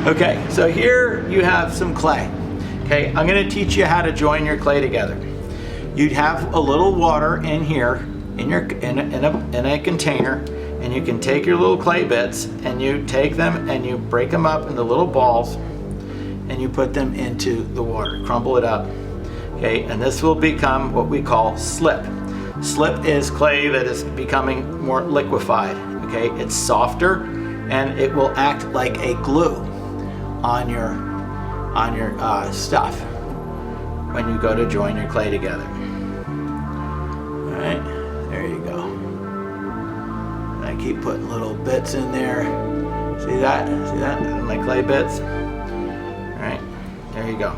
Okay, so here you have some clay. Okay, I'm going to teach you how to join your clay together. You'd have a little water in here, in a container, and you can take your little clay bits and you take them and you break them up into little balls and you put them into the water, crumble it up. Okay, and this will become what we call slip. Slip is clay that is becoming more liquefied. Okay, it's softer and it will act like a glue on your stuff when you go to join your clay together. All right, there you go. And I keep putting little bits in there. See that? See that? My clay bits. All right, there you go.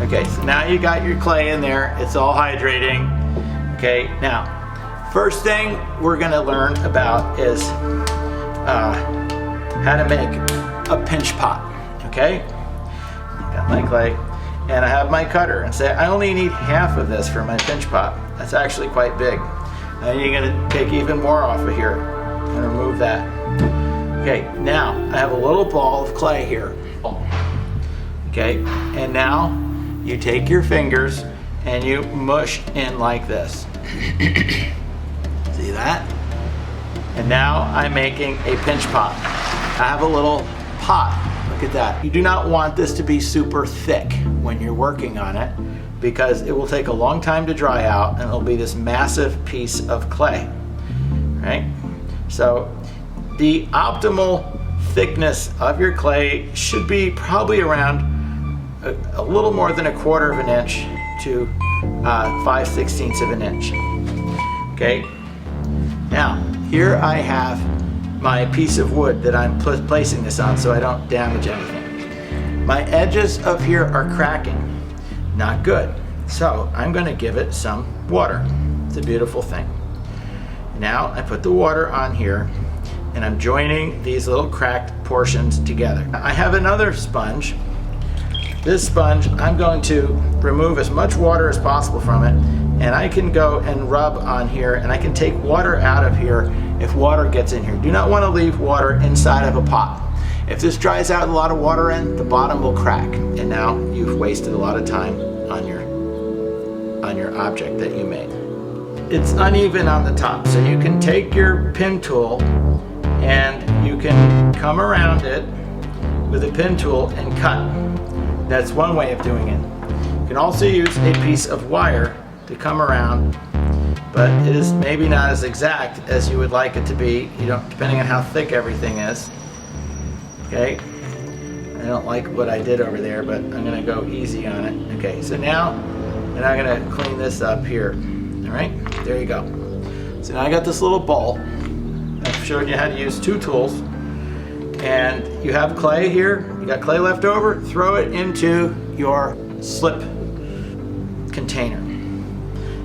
Okay, so now you got your clay in there. It's all hydrating. Okay, now, first thing we're gonna learn about is how to make a pinch pot. Okay, got my clay, and I have my cutter, and say I only need half of this for my pinch pot. That's actually quite big. And you're gonna take even more off of here and remove that. Okay, now I have a little ball of clay here. Okay, and now you take your fingers and you mush in like this. See that? And now I'm making a pinch pot. I have a little pot. Look at that. You do not want this to be super thick when you're working on it because it will take a long time to dry out and it'll be this massive piece of clay, right? So the optimal thickness of your clay should be probably around a little more than 1/4 of an inch to 5/16 of an inch. Okay, now here I have my piece of wood that I'm placing this on so I don't damage anything. My edges of here are cracking, not good. So I'm going to give it some water. It's a beautiful thing. Now I put the water on here and I'm joining these little cracked portions together. I have another sponge. This sponge, I'm going to remove as much water as possible from it, and I can go and rub on here and I can take water out of here if water gets in here. Do not want to leave water inside of a pot. If this dries out a lot of water in, the bottom will crack, and now you've wasted a lot of time on your object that you made. It's uneven on the top, so you can take your pin tool and you can come around it with a pin tool and cut. That's one way of doing it. You can also use a piece of wire to come around, but it is maybe not as exact as you would like it to be, depending on how thick everything is. Okay, I don't like what I did over there, but I'm gonna go easy on it. Okay, so now, and I'm gonna clean this up here. All right, there you go. So now I got this little bowl. I've shown you how to use 2 tools. And you have clay here, you got clay left over, throw it into your slip container.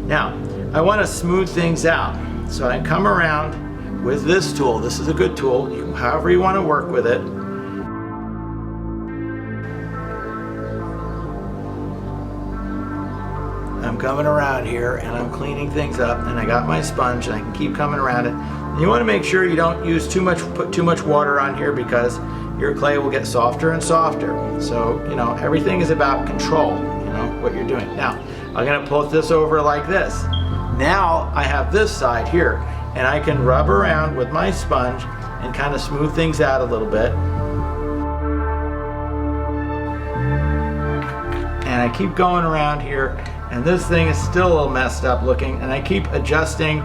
Now, I want to smooth things out. So I come around with this tool. This is a good tool, however you want to work with it. I'm coming around here and I'm cleaning things up, and I got my sponge and I can keep coming around it. And you want to make sure you don't use put too much water on here because your clay will get softer and softer. So, everything is about control, what you're doing. Now, I'm going to put this over like this. Now I have this side here and I can rub around with my sponge and kind of smooth things out a little bit. And I keep going around here, and this thing is still a little messed up looking, and I keep adjusting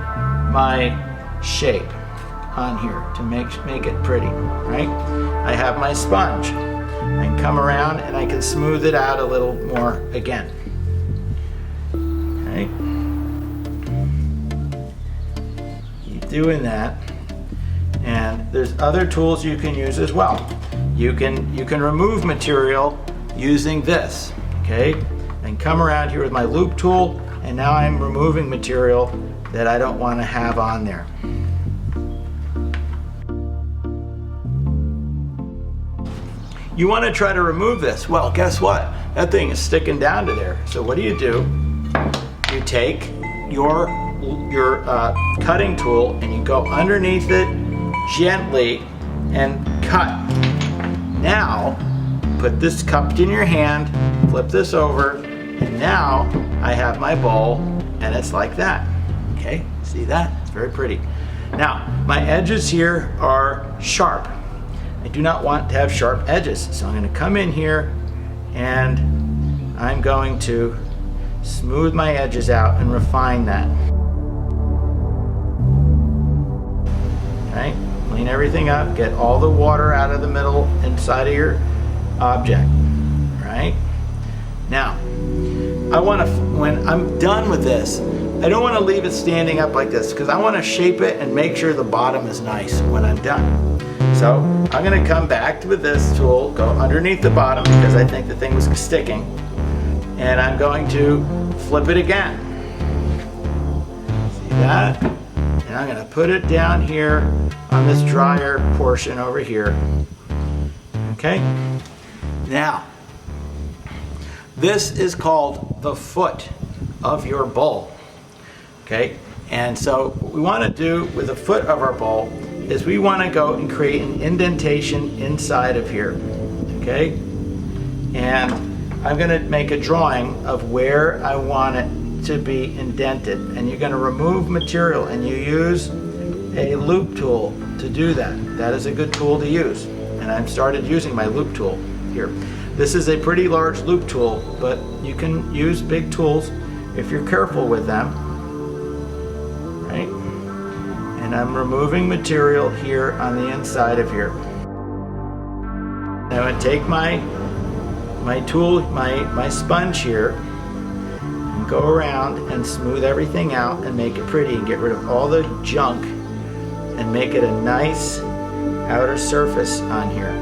my shape on here to make it pretty, right? I have my sponge. I can come around and I can smooth it out a little more again. Okay. Keep doing that. And there's other tools you can use as well. You can remove material using this, okay? And come around here with my loop tool, and now I'm removing material that I don't want to have on there. You want to try to remove this. Well, guess what? That thing is sticking down to there. So what do? You take your cutting tool and you go underneath it gently and cut. Now, put this cup in your hand, flip this over, and now I have my bowl, and it's like that. Okay, see that? It's very pretty. Now, my edges here are sharp. I do not want to have sharp edges, so I'm going to come in here and I'm going to smooth my edges out and refine that. Right? Clean everything up, get all the water out of the middle inside of your object. Right? Now, when I'm done with this, I don't want to leave it standing up like this because I want to shape it and make sure the bottom is nice when I'm done. So I'm going to come back with this tool, go underneath the bottom because I think the thing was sticking, and I'm going to flip it again. See that? And I'm going to put it down here on this drier portion over here. Okay? Now, this is called the foot of your bowl. Okay? And so what we want to do with the foot of our bowl is we want to go and create an indentation inside of here. Okay? And I'm going to make a drawing of where I want it to be indented. And you're going to remove material, and you use a loop tool to do that. That is a good tool to use. And I've started using my loop tool here. This is a pretty large loop tool, but you can use big tools if you're careful with them. Right? And I'm removing material here on the inside of here. Now I take my tool, my sponge here, and go around and smooth everything out and make it pretty and get rid of all the junk and make it a nice outer surface on here.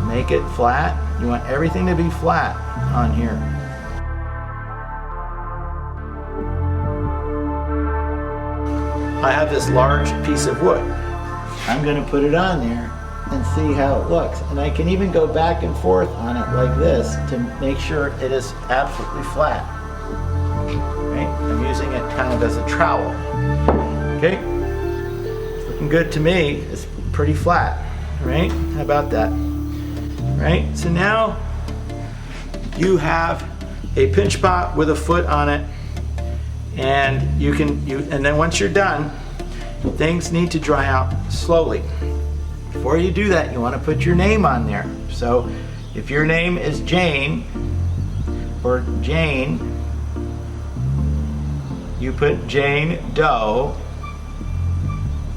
Make it flat. You want everything to be flat on here. I have this large piece of wood. I'm going to put it on there and see how it looks. And I can even go back and forth on it like this to make sure it is absolutely flat. Right? I'm using it kind of as a trowel. Okay? It's looking good to me. It's pretty flat. Right? How about that? Right? So now you have a pinch pot with a foot on it, and and then once you're done, things need to dry out slowly. Before you do that, you want to put your name on there. So if your name is Jane or Jane, you put Jane Doe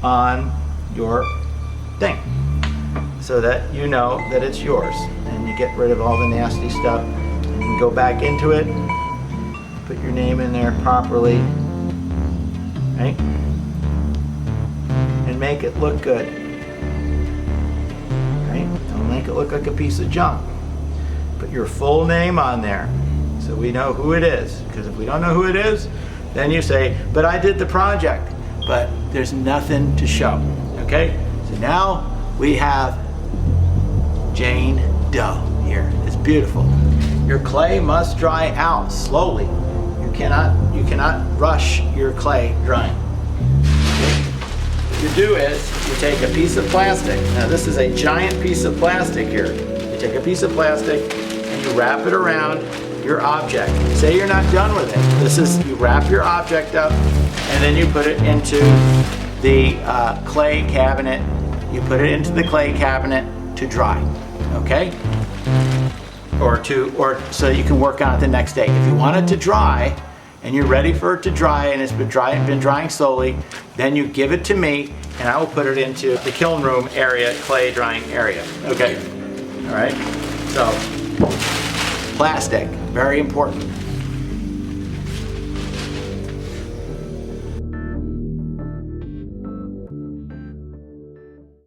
on your thing so that you know that it's yours, and you get rid of all the nasty stuff. You can go back into it, put your name in there properly, right? And make it look good, right? Don't make it look like a piece of junk. Put your full name on there so we know who it is, because if we don't know who it is, then you say, but I did the project, but there's nothing to show, okay? So now we have Jane Doe here. It's beautiful. Your clay must dry out slowly. You cannot rush your clay drying. Okay? What you do is you take a piece of plastic. Now this is a giant piece of plastic here. You take a piece of plastic and you wrap it around your object. Say you're not done with it. You wrap your object up and then you put it into the clay cabinet. You put it into the clay cabinet to dry. Okay? Or so you can work on it the next day. If you want it to dry and you're ready for it to dry and it's been drying slowly, then you give it to me and I will put it into the kiln room area, clay drying area. Okay. All right. So plastic, very important.